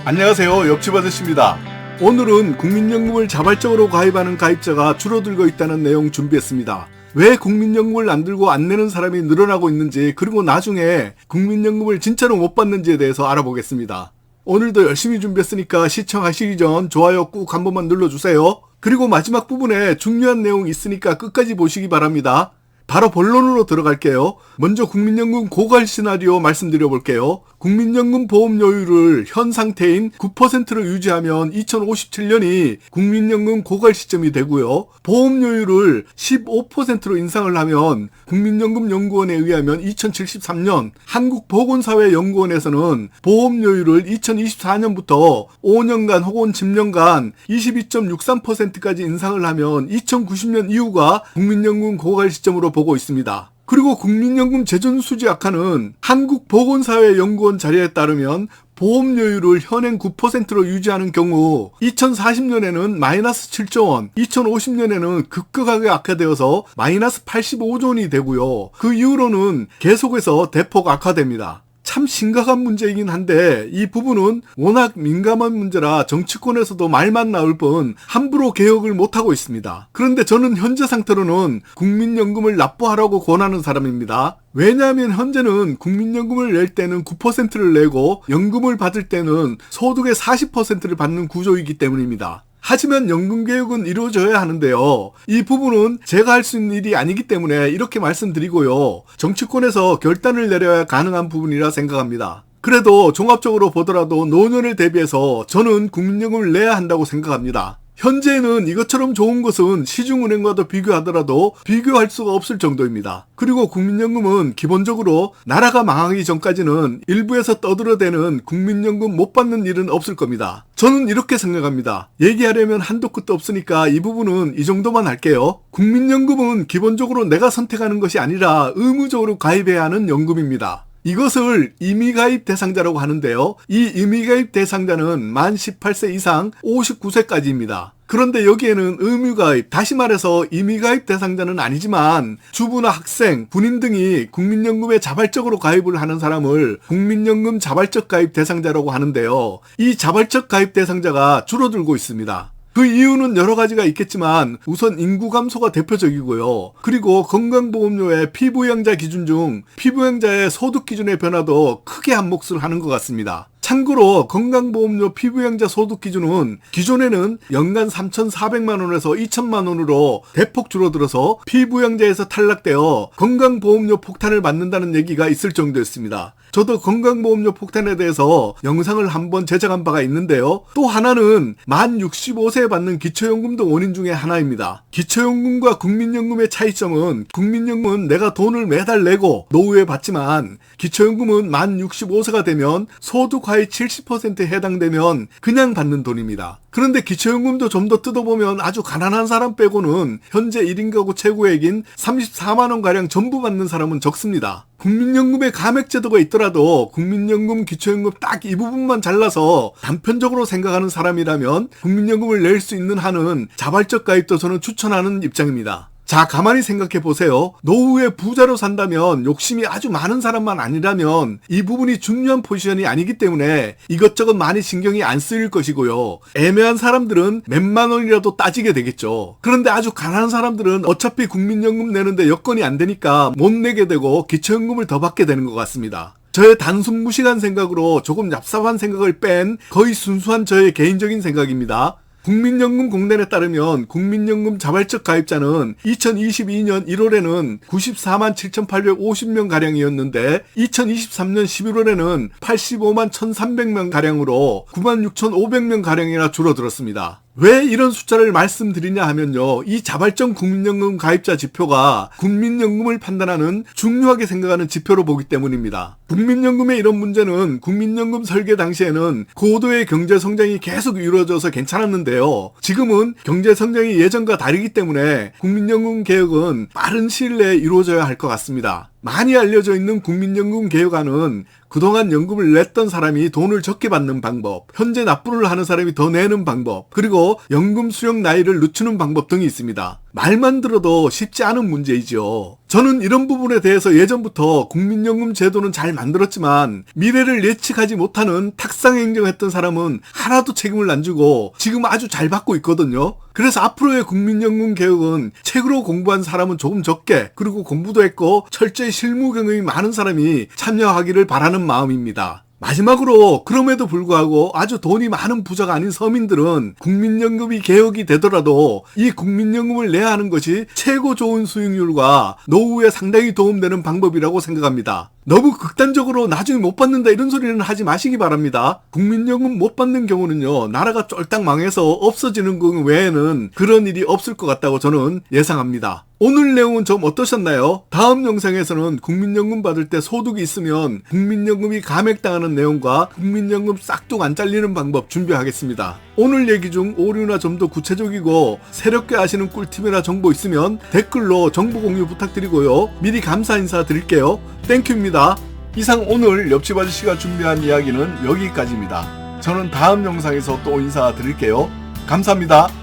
안녕하세요, 옆집 아저씨입니다. 오늘은 국민연금을 자발적으로 가입하는 가입자가 줄어들고 있다는 내용 준비했습니다. 왜 국민연금을 안 들고 안 내는 사람이 늘어나고 있는지, 그리고 나중에 국민연금을 진짜로 못 받는지에 대해서 알아보겠습니다. 오늘도 열심히 준비했으니까 시청하시기 전 좋아요 꾹 한 번만 눌러주세요. 그리고 마지막 부분에 중요한 내용이 있으니까 끝까지 보시기 바랍니다. 바로 본론으로 들어갈게요. 먼저 국민연금 고갈 시나리오 말씀드려 볼게요. 국민연금 보험료율을 현 상태인 9%로 유지하면 2057년이 국민연금 고갈 시점이 되고요. 보험료율을 15%로 인상을 하면 국민연금연구원에 의하면 2073년 한국보건사회연구원에서는 보험료율을 2024년부터 5년간 혹은 10년간 22.63%까지 인상을 하면 2090년 이후가 국민연금 고갈 시점으로 보고 있습니다. 그리고 국민연금 재정수지학회는 한국보건사회연구원 자료에 따르면 보험료율을 현행 9%로 유지하는 경우 2040년에는 마이너스 7조 원, 2050년에는 급격하게 악화되어서 마이너스 85조 원이 되고요. 그 이후로는 계속해서 대폭 악화됩니다. 참 심각한 문제이긴 한데 이 부분은 워낙 민감한 문제라 정치권에서도 말만 나올 뿐 함부로 개혁을 못하고 있습니다. 그런데 저는 현재 상태로는 국민연금을 납부하라고 권하는 사람입니다. 왜냐하면 현재는 국민연금을 낼 때는 9%를 내고 연금을 받을 때는 소득의 40%를 받는 구조이기 때문입니다. 하지만 연금개혁은 이루어져야 하는데요. 이 부분은 제가 할 수 있는 일이 아니기 때문에 이렇게 말씀드리고요. 정치권에서 결단을 내려야 가능한 부분이라 생각합니다. 그래도 종합적으로 보더라도 노년을 대비해서 저는 국민연금을 내야 한다고 생각합니다. 현재는 이것처럼 좋은 것은 시중은행과도 비교하더라도 비교할 수가 없을 정도입니다. 그리고 국민연금은 기본적으로 나라가 망하기 전까지는 일부에서 떠들어대는 국민연금 못 받는 일은 없을 겁니다. 저는 이렇게 생각합니다. 얘기하려면 한도 끝도 없으니까 이 부분은 이 정도만 할게요. 국민연금은 기본적으로 내가 선택하는 것이 아니라 의무적으로 가입해야 하는 연금입니다. 이것을 임의가입 대상자라고 하는데요. 이 임의가입 대상자는 만 18세 이상 59세까지입니다. 그런데 여기에는 의무가입, 다시 말해서 임의가입 대상자는 아니지만 주부나 학생, 군인 등이 국민연금에 자발적으로 가입을 하는 사람을 국민연금 자발적 가입 대상자라고 하는데요. 이 자발적 가입 대상자가 줄어들고 있습니다. 그 이유는 여러 가지가 있겠지만 우선 인구 감소가 대표적이고요. 그리고 건강보험료의 피부양자 기준 중 피부양자의 소득 기준의 변화도 크게 한몫을 하는 것 같습니다. 참고로 건강보험료 피부양자 소득 기준은 기존에는 연간 3,400만원에서 2,000만원으로 대폭 줄어들어서 피부양자에서 탈락되어 건강보험료 폭탄을 맞는다는 얘기가 있을 정도였습니다. 저도 건강보험료 폭탄에 대해서 영상을 한번 제작한 바가 있는데요. 또 하나는 만 65세에 받는 기초연금도 원인 중에 하나입니다. 기초연금과 국민연금의 차이점은 국민연금은 내가 돈을 매달 내고 노후에 받지만 기초연금은 만 65세가 되면 소득하위 70%에 해당되면 그냥 받는 돈입니다. 그런데 기초연금도 좀 더 뜯어보면 아주 가난한 사람 빼고는 현재 1인 가구 최고액인 34만원가량 전부 받는 사람은 적습니다. 국민연금에 감액제도가 있더라도 국민연금, 기초연금 딱 이 부분만 잘라서 단편적으로 생각하는 사람이라면 국민연금을 낼 수 있는 한은 자발적 가입도 저는 추천하는 입장입니다. 자, 가만히 생각해 보세요. 노후에 부자로 산다면 욕심이 아주 많은 사람만 아니라면 이 부분이 중요한 포지션이 아니기 때문에 이것저것 많이 신경이 안 쓰일 것이고요. 애매한 사람들은 몇만 원이라도 따지게 되겠죠. 그런데 아주 가난한 사람들은 어차피 국민연금 내는데 여건이 안 되니까 못 내게 되고 기초연금을 더 받게 되는 것 같습니다. 저의 단순 무식한 생각으로 조금 얍삽한 생각을 뺀 거의 순수한 저의 개인적인 생각입니다. 국민연금공단에 따르면 국민연금 자발적 가입자는 2022년 1월에는 94만 7,850명 가량이었는데 2023년 11월에는 85만 1,300명 가량으로 9만 6,500명 가량이나 줄어들었습니다. 왜 이런 숫자를 말씀드리냐 하면요. 이 자발적 국민연금 가입자 지표가 국민연금을 판단하는 중요하게 생각하는 지표로 보기 때문입니다. 국민연금의 이런 문제는 국민연금 설계 당시에는 고도의 경제성장이 계속 이루어져서 괜찮았는데요. 지금은 경제성장이 예전과 다르기 때문에 국민연금 개혁은 빠른 시일 내에 이루어져야 할 것 같습니다. 많이 알려져 있는 국민연금 개혁안은 그동안 연금을 냈던 사람이 돈을 적게 받는 방법, 현재 납부를 하는 사람이 더 내는 방법, 그리고 연금 수령 나이를 늦추는 방법 등이 있습니다. 말만 들어도 쉽지 않은 문제이죠. 저는 이런 부분에 대해서 예전부터 국민연금 제도는 잘 만들었지만 미래를 예측하지 못하는 탁상행정했던 사람은 하나도 책임을 안 지고 지금 아주 잘 받고 있거든요. 그래서 앞으로의 국민연금 개혁은 책으로 공부한 사람은 조금 적게, 그리고 공부도 했고 철저히 실무 경험이 많은 사람이 참여하기를 바라는 마음입니다. 마지막으로 그럼에도 불구하고 아주 돈이 많은 부자가 아닌 서민들은 국민연금이 개혁이 되더라도 이 국민연금을 내야 하는 것이 최고 좋은 수익률과 노후에 상당히 도움되는 방법이라고 생각합니다. 너무 극단적으로 나중에 못 받는다 이런 소리는 하지 마시기 바랍니다. 국민연금 못 받는 경우는요, 나라가 쫄딱 망해서 없어지는 것 외에는 그런 일이 없을 것 같다고 저는 예상합니다. 오늘 내용은 좀 어떠셨나요? 다음 영상에서는 국민연금 받을 때 소득이 있으면 국민연금이 감액당하는 내용과 국민연금 싹둑 안 잘리는 방법 준비하겠습니다. 오늘 얘기 중 오류나 좀 더 구체적이고 새롭게 아시는 꿀팁이나 정보 있으면 댓글로 정보 공유 부탁드리고요. 미리 감사 인사 드릴게요. 땡큐입니다. 이상 오늘 옆집 아저씨가 준비한 이야기는 여기까지입니다. 저는 다음 영상에서 또 인사드릴게요. 감사합니다.